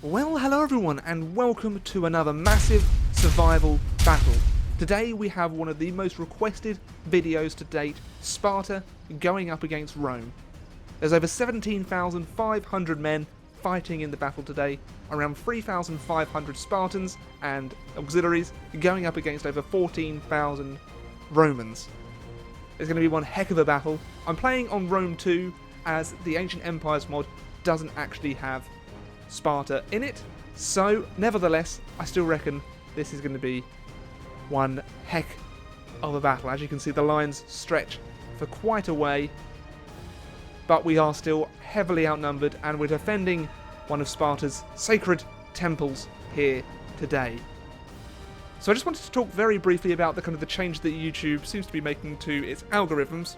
Well, hello everyone, and welcome to another massive survival battle. Today we have one of the most requested videos to date, Sparta going up against Rome. There's over 17,500 men fighting in the battle today, around 3,500 Spartans and auxiliaries going up against over 14,000 Romans. It's going to be one heck of a battle. I'm playing on Rome 2 as the Ancient Empires mod doesn't actually have Sparta in it, so nevertheless I still reckon this is going to be one heck of a battle. As you can see, the lines stretch for quite a way, but we are still heavily outnumbered and we're defending one of Sparta's sacred temples here today. So I just wanted to talk very briefly about the change that YouTube seems to be making to its algorithms,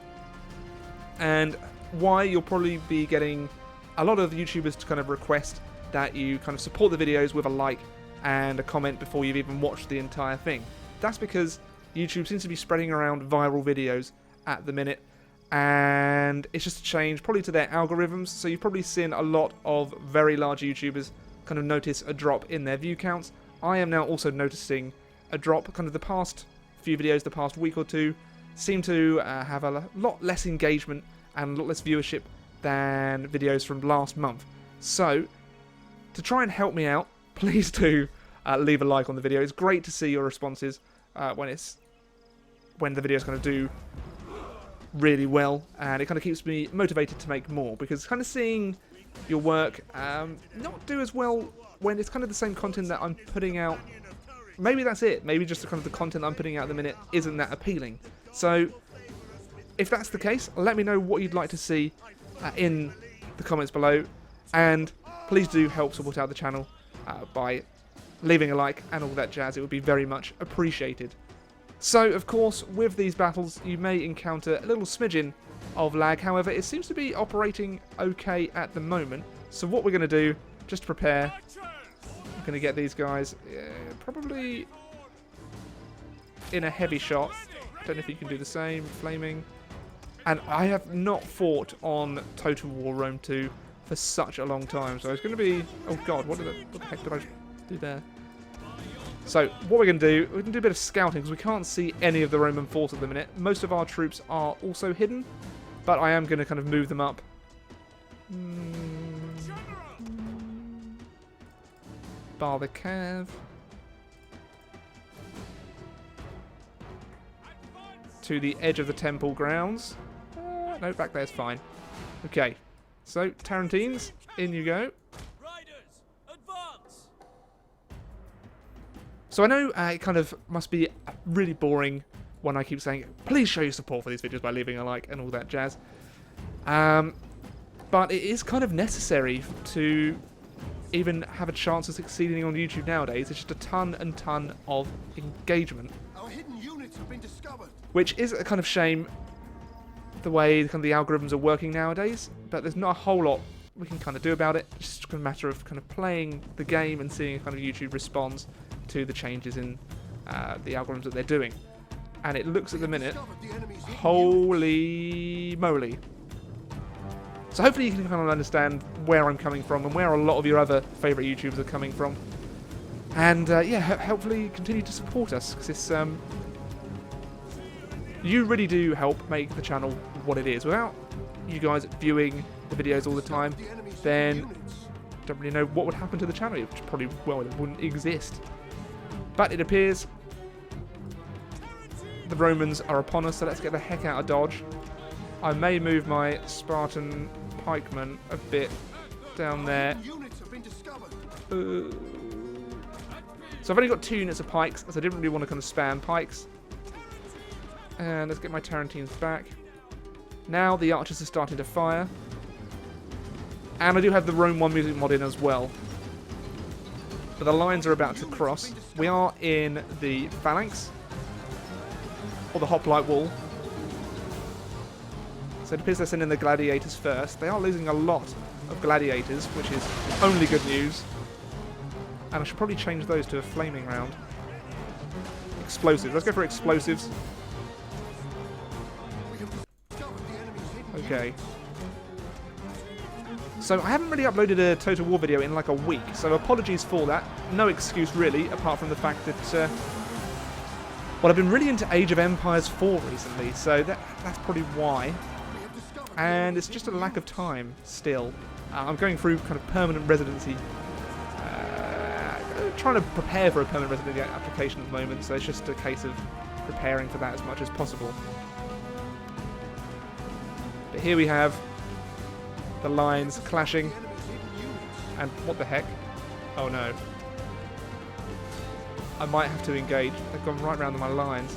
and why you'll probably be getting a lot of YouTubers to request that you support the videos with a like and a comment before you've even watched the entire thing. That's because YouTube seems to be spreading around viral videos at the minute, and it's just a change probably to their algorithms. So you've probably seen a lot of very large YouTubers notice a drop in their view counts. I am now also noticing a drop. The past few videos, the past week or two, seem to have a lot less engagement and a lot less viewership than videos from last month. So to try and help me out, please do leave a like on the video. It's great to see your responses when the videos do really well, and it keeps me motivated to make more, because seeing your work not do as well when it's the same content that I'm putting out. Maybe that's it. Maybe just the content I'm putting out at the minute isn't that appealing. So if that's the case, let me know what you'd like to see in the comments below, and please do help support out the channel by leaving a like and all that jazz. It would be very much appreciated. So, of course, with these battles, you may encounter a little smidgen of lag. However, it seems to be operating okay at the moment. So what we're going to do, just to prepare, I'm going to get these guys probably in a heavy shot. Don't know if you can do the same, flaming. And I have not fought on Total War Rome 2 for such a long time, so it's going to be... Oh god, what the heck did I do there? So, what we're going to do, we can do a bit of scouting, because we can't see any of the Roman force at the minute. Most of our troops are also hidden, but I am going to move them up. Bar the Cav. To the edge of the temple grounds. No, back there's fine. Okay. So, Tarantines, in you go. Riders, advance. So I know it must be really boring when I keep saying, please show your support for these videos by leaving a like and all that jazz. But it is necessary to even have a chance of succeeding on YouTube nowadays. It's just a ton and ton of engagement. Our hidden units have been discovered. Which is a shame, the way the algorithms are working nowadays, but there's not a whole lot we can do about it. It's just a matter of playing the game and seeing how YouTube responds to the changes in the algorithms that they're doing. And it looks at the minute, holy moly. So hopefully you can understand where I'm coming from and where a lot of your other favourite YouTubers are coming from. And yeah, hopefully continue to support us, because it's you really do help make the channel what it is. Without you guys viewing the videos all the time, then don't really know what would happen to the channel. It probably, well, it wouldn't exist. But it appears the Romans are upon us, so let's get the heck out of Dodge. I may move my Spartan pikemen a bit down there. So I've only got 2 units of pikes, so I didn't really want to spam pikes. And let's get my Tarantines back. Now the archers are starting to fire. And I do have the Rome 1 music mod in as well. But the lines are about to cross. We are in the phalanx, or the hoplite wall. So it appears they're sending the gladiators first. They are losing a lot of gladiators, which is only good news. And I should probably change those to a flaming round. Explosives. Let's go for explosives. Okay. So I haven't really uploaded a Total War video in like a week, so apologies for that. No excuse really, apart from the fact that, well, I've been really into Age of Empires 4 recently, so that's probably why. And it's just a lack of time still. I'm going through kind of permanent residency, trying to prepare for a permanent residency application at the moment, so it's just a case of preparing for that as much as possible. But here we have the lines clashing, and what the heck? Oh no. I might have to engage. They've gone right round my lines.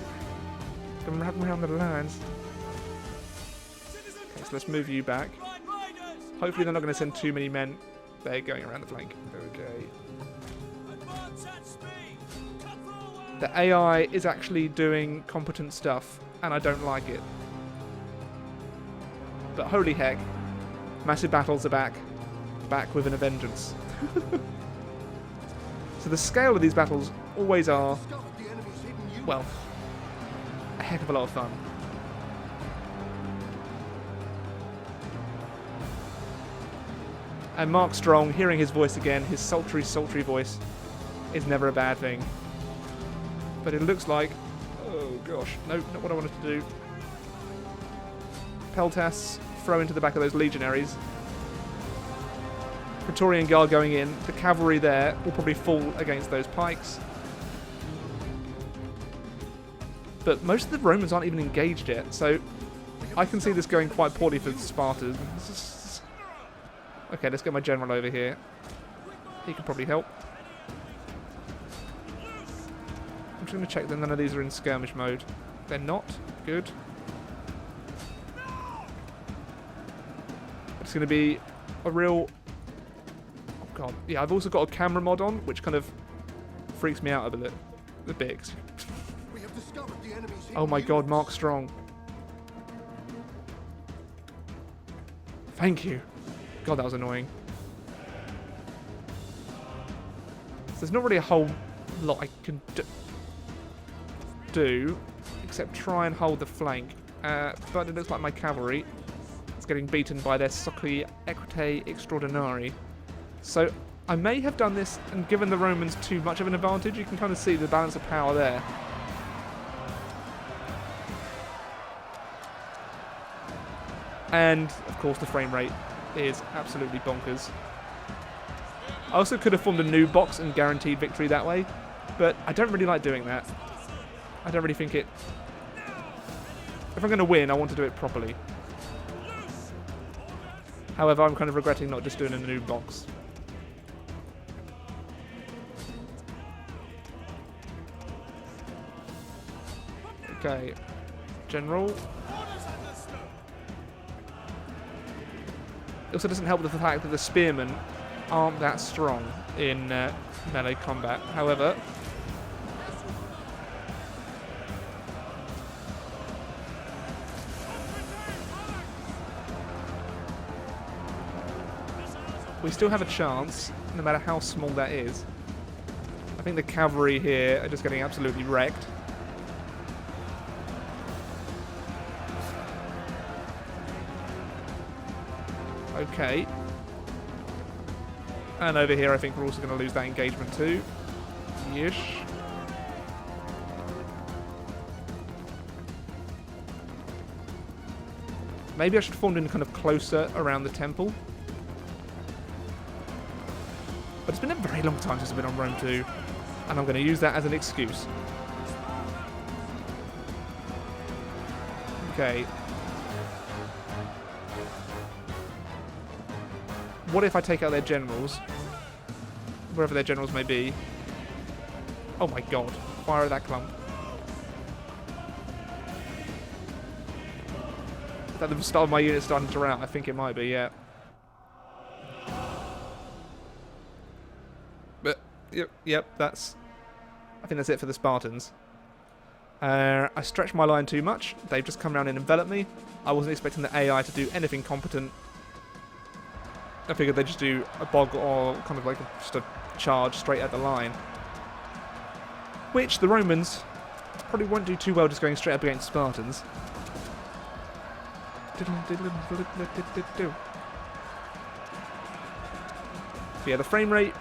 Gone right round the lines. Okay, so let's move you back. Hopefully they're not going to send too many men. They're going around the flank. Okay. The AI is actually doing competent stuff, and I don't like it. But holy heck, massive battles are back. Back with a vengeance. So the scale of these battles always are, well, a heck of a lot of fun. And Mark Strong, hearing his voice again, his sultry, sultry voice, is never a bad thing. But it looks like, oh gosh, no, not what I wanted to do. Peltas throw into the back of those legionaries. Praetorian Guard going in. The cavalry there will probably fall against those pikes. But most of the Romans aren't even engaged yet, so I can see this going quite poorly for the Spartans. Okay, let's get my general over here. He can probably help. I'm just going to check that none of these are in skirmish mode. They're not. Good. It's going to be a real... Oh god. Yeah, I've also got a camera mod on, which kind of freaks me out a bit. Oh my god, Mark Strong. Thank you. God, that was annoying. So there's not really a whole lot I can do except try and hold the flank. But it looks like my cavalry is getting beaten by their Socci Equite Extraordinari. So I may have done this and given the Romans too much of an advantage. You can kind of see the balance of power there. And, of course, the frame rate is absolutely bonkers. I also could have formed a new box and guaranteed victory that way, but I don't really like doing that. I don't really think it... If I'm going to win, I want to do it properly. However, I'm kind of regretting not just doing a new box. Okay. General... It also doesn't help with the fact that the spearmen aren't that strong in melee combat. However, we still have a chance, no matter how small that is. I think the cavalry here are just getting absolutely wrecked. Okay. And over here I think we're also going to lose that engagement too. Yeesh. Maybe I should form in kind of closer around the temple. But it's been a very long time since I've been on Rome 2. And I'm going to use that as an excuse. Okay. What if I take out their generals? Wherever their generals may be. Oh my god. Fire at that clump. Is that the start of my unit starting to rout? I think it might be, yeah. But, yep, that's... I think that's it for the Spartans. I stretched my line too much. They've just come around and enveloped me. I wasn't expecting the AI to do anything competent. I figured they'd just do a bog or kind of like just a charge straight at the line. Which the Romans probably won't do too well just going straight up against Spartans. But yeah, the frame rate...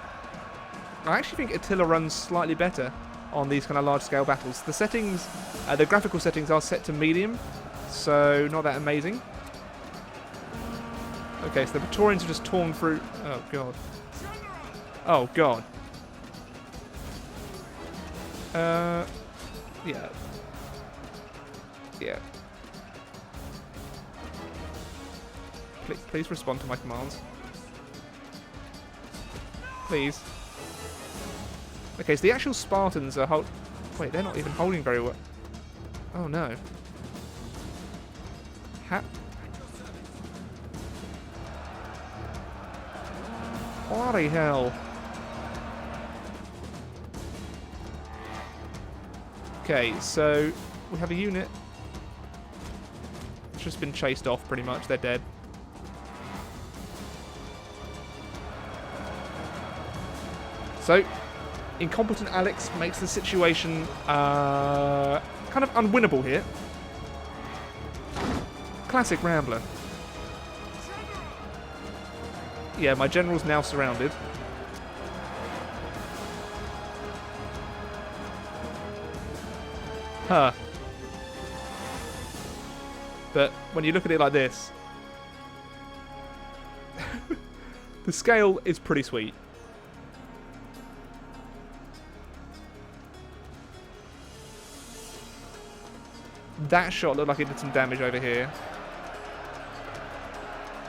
I actually think Attila runs slightly better on these kind of large-scale battles. The settings, the graphical settings are set to medium, so not that amazing. Okay, so the Praetorians are just torn through... Oh, God. Oh, God. Yeah. Yeah. Please respond to my commands. Please. Okay, so the actual Spartans are wait, they're not even holding very well. Oh, no. Bloody hell. Okay, so we have a unit. It's just been chased off pretty much. They're dead. So, incompetent Alex makes the situation kind of unwinnable here. Classic Rambler. Yeah, my general's now surrounded. Huh. But when you look at it like this, the scale is pretty sweet. That shot looked like it did some damage over here.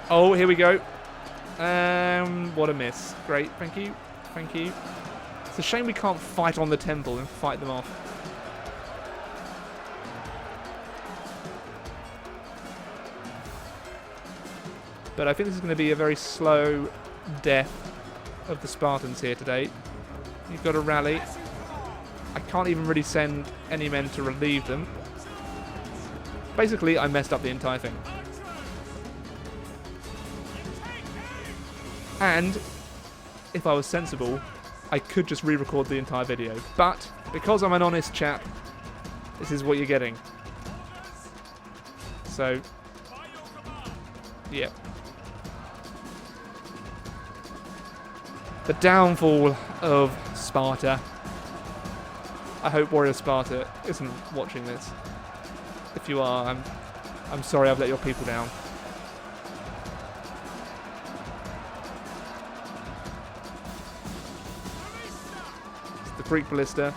Oh, here we go. What a miss. Great, thank you. Thank you. It's a shame we can't fight on the temple and fight them off. But I think this is going to be a very slow death of the Spartans here today. You've got to rally. I can't even really send any men to relieve them. Basically, I messed up the entire thing. And, if I was sensible, I could just re-record the entire video. But, because I'm an honest chap, this is what you're getting. So, yeah. The downfall of Sparta. I hope Warrior Sparta isn't watching this. If you are, I'm sorry I've let your people down. It's the Greek ballista.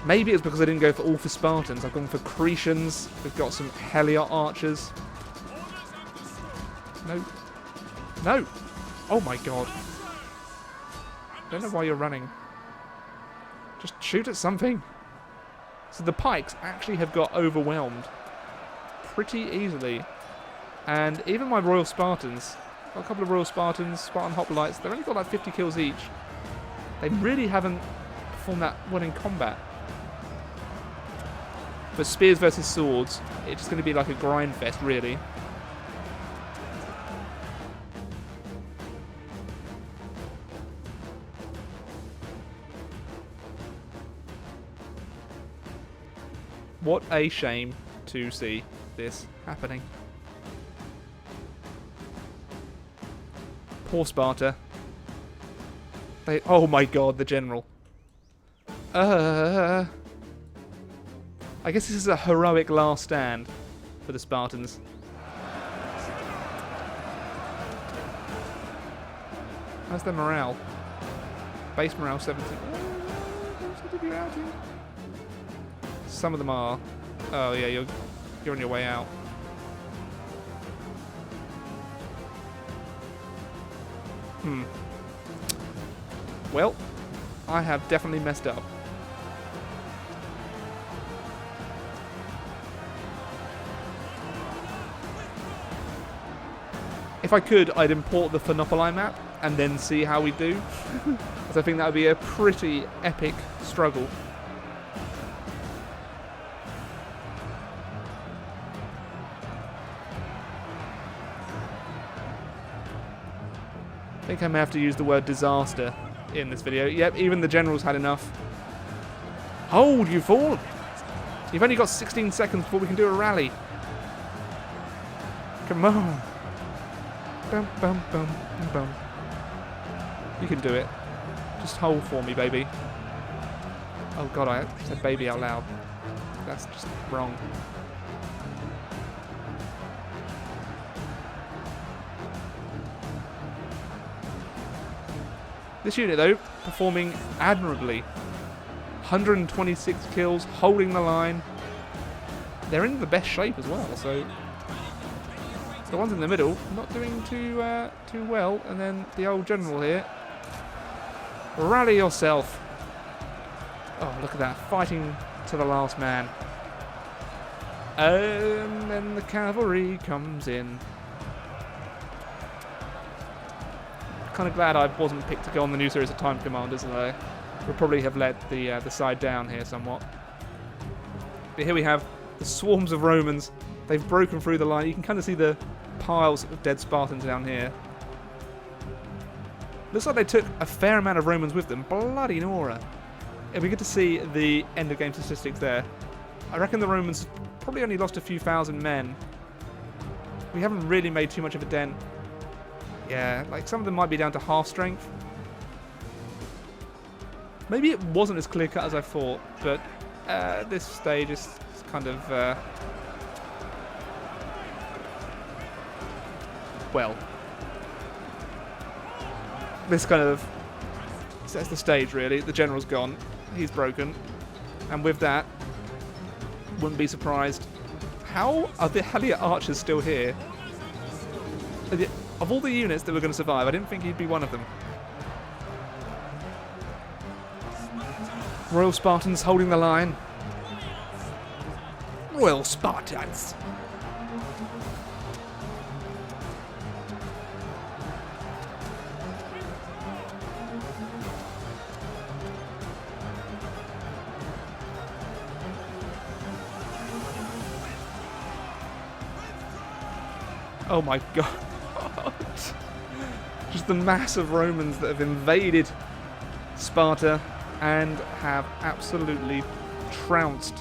Maybe it's because I didn't go for all for Spartans. I've gone for Cretians. We've got some Heliot archers. No. No! Oh my god. I don't know why you're running. Just shoot at something. So the pikes actually have got overwhelmed pretty easily. And even my Royal Spartans, got a couple of Royal Spartans, Spartan hoplites, they've only got like 50 kills each. They really haven't performed that well in combat. For spears versus swords, it's just going to be like a grind fest, really. What a shame to see this happening. Poor Sparta. Oh my god, the general. I guess this is a heroic last stand for the Spartans. How's their morale? Base morale 17. Some of them are. Oh yeah, you're on your way out. Well, I have definitely messed up. If I could, I'd import the Thermopylae map and then see how we do. Because I think that would be a pretty epic struggle. I think I may have to use the word disaster in this video. Yep, even the general's had enough. Hold, you fool! You've only got 16 seconds before we can do a rally. Come on. Bum, bum, bum, bum. You can do it. Just hold for me, baby. Oh god, I said baby out loud. That's just wrong. This unit, though, performing admirably. 126 kills, holding the line. They're in the best shape as well, so the ones in the middle not doing too well, and then the old general here. Rally yourself. Oh, look at that, fighting to the last man. And then the cavalry comes in. Kind of glad I wasn't picked to go on the new series of Time Commanders, and I would probably have let the side down here somewhat. But here we have the swarms of Romans. They've broken through the line. You can kind of see the piles of dead Spartans down here. Looks like they took a fair amount of Romans with them. Bloody Nora. It'll be good to see the end of game statistics there. I reckon the Romans probably only lost a few thousand men. We haven't really made too much of a dent. Yeah, like some of them might be down to half strength. Maybe it wasn't as clear cut as I thought, but this stage is kind of well, this kind of sets the stage really. The general's gone, he's broken, and with that, wouldn't be surprised. How are the Hellier archers still here? Of all the units that were going to survive, I didn't think he'd be one of them. Royal Spartans holding the line. Royal Spartans. Oh my god. Just the mass of Romans that have invaded Sparta and have absolutely trounced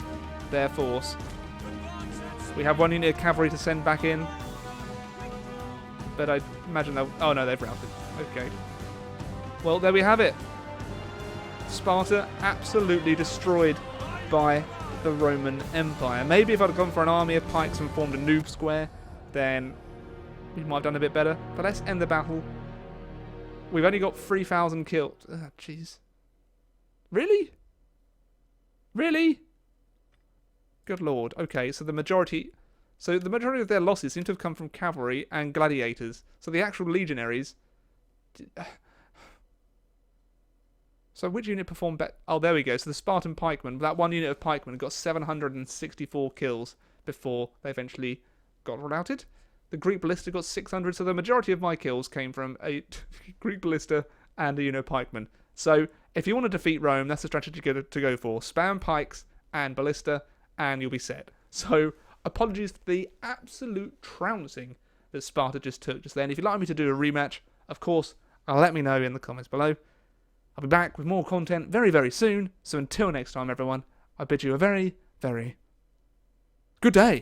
their force. We have one unit of cavalry to send back in, but I imagine they'll... Oh no, they've routed. Okay. Well, there we have it. Sparta absolutely destroyed by the Roman Empire. Maybe if I'd gone for an army of pikes and formed a noob square, then we might have done a bit better. But let's end the battle. We've only got 3,000 killed. Oh, jeez. Really? Really? Good lord. Okay, so the majority of their losses seem to have come from cavalry and gladiators. So the actual legionaries. So which unit performed better? Oh, there we go. So the Spartan pikemen, that one unit of pikemen got 764 kills before they eventually got routed. The Greek ballista got 600, so the majority of my kills came from a Greek ballista and a unit of pikemen. So if you want to defeat Rome, that's the strategy to go for. Spam pikes and ballista, and you'll be set. So apologies for the absolute trouncing that Sparta just took just then. If you'd like me to do a rematch, of course, let me know in the comments below. I'll be back with more content very, very soon. So until next time, everyone, I bid you a very, very good day.